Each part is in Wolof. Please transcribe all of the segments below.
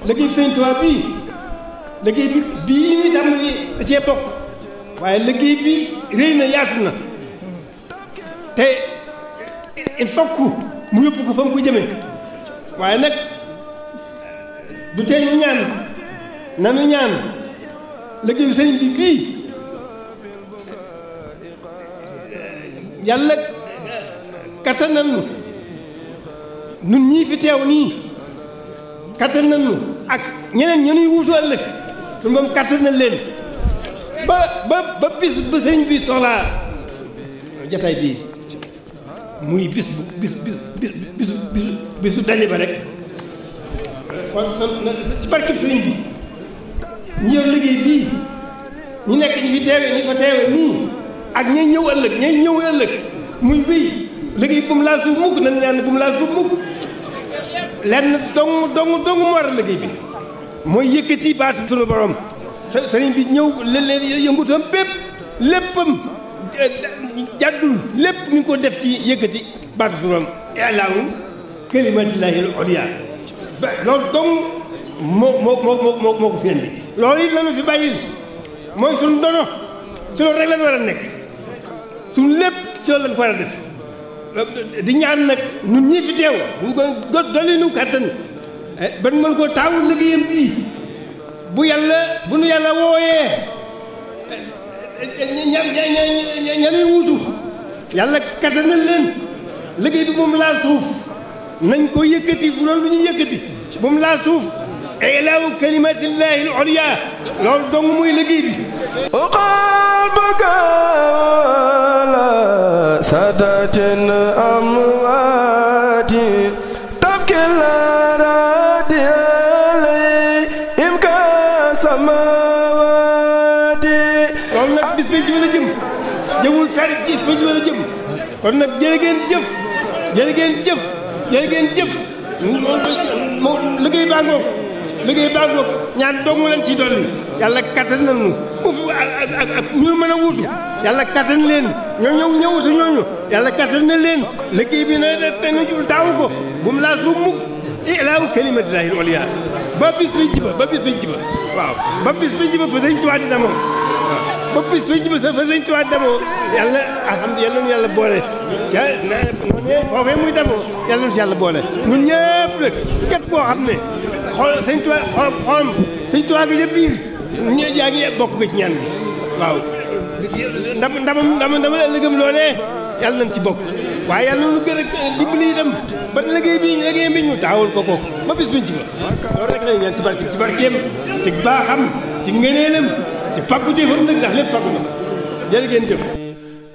liggéey Sëñ Tuubaa bii liggéey bi bii ñu tàmbali da cee bokk waaye liggéey bi rëy na yaatu na te il faut que mu yóbbu ko fa mu ko jëmee waaye nag du tee ñu ñaan nanu ñaan liggéeyu sëriñ bi bii yàlla kattanal nu nun ñii fi teew nii kattanal nu ak ñeneen ñenuy wuutu ëllëg su moom kattanal leen ba bis ba sëriñ bi soxlaa jataay bii muy bisu daje ba rek kon ci barkeb sëriñ bi ñi yor liggéey bii ñi nekk ñi fi teewe ñi fa teewe nii ak ñay ñëw ëllëg muy wéy liggéey bu mu laal suuf mukk nañ ñaan bu mu laal suuf mukk lenn dong mu war a liggéey bi mooy yëkkati baatu sunu borom sëriñ bi ñëw leen yëngutam bépp léppam jàddul lépp ñu ngi ko def ci yëkkati baatu sunu borom ilaahu kalimatillahi al-ulya loolu dong moo ko fi indi loolu it lañu fi bàyyil mooy suñu dono ci loolu rek lañ war a nekk suñu lépp ci loolu lañ ko war a def di ñaan nag ñun ñii fi teew ñu ko dolli nu kàttan ban mën koo taawul liggéeyam bii bu nu yàlla wooyee ñanuy wuutu yàlla kattanal leen liggéey bi moom laal suuf nañ ko yëkkati bu doon lu ñuy yëkkati bu mu laal suuf ilaahu kalimatillahi al-ulya loolu dong muy liggéey bi qalbaka la sadatin amwati tabkil radiyalay imka samawati loolu nag bis ba ci la jëm jëmul fer bis ba ci la jëm kon nag jërë ngeen jëf liggéey baa ngoog ñaan dong leen ci dolli yàlla kattan nañu ku fi ak ñu mën a wuutu yàlla kattan leen ñoo ñëwutu ñooñu yàlla kattan na leen liggéey bi na te nu taawu ko bu mu laa suuf mukk ilaahu kalimatillahi al-ulya ba bis bi jiba waaw ba bis bi jiba fa sëñ Tuubaa di demoo ba bis bi jiba fa sëñ Tuubaa di demoo yàlla alhamdulilah nu yàlla boole ca foofee muy demoo yàlla nu si yàlla boole ñun ñëpp nag képp koo xam ne xool sëñ Tuubaa xolam sëñ Tuubaa gi ca biir ñu yaa ngi bokk nga ci ñaan bi waaw ndama ëllëgëm loolee yàlla nañ ci bokk waaye yàlla nu gën a dimbali itam ba liggéey bi ñu taawul ko ba bis biñ ci ba loolu rek lañ ñaan ci barkeem ci baaxam ci ngëneelam ci fàggu jëfam nag ndax lépp fàggu na jërë ngeen jëf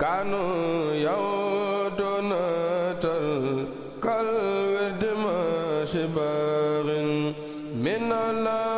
kanu yow donatal kal wedma shibarin min Allah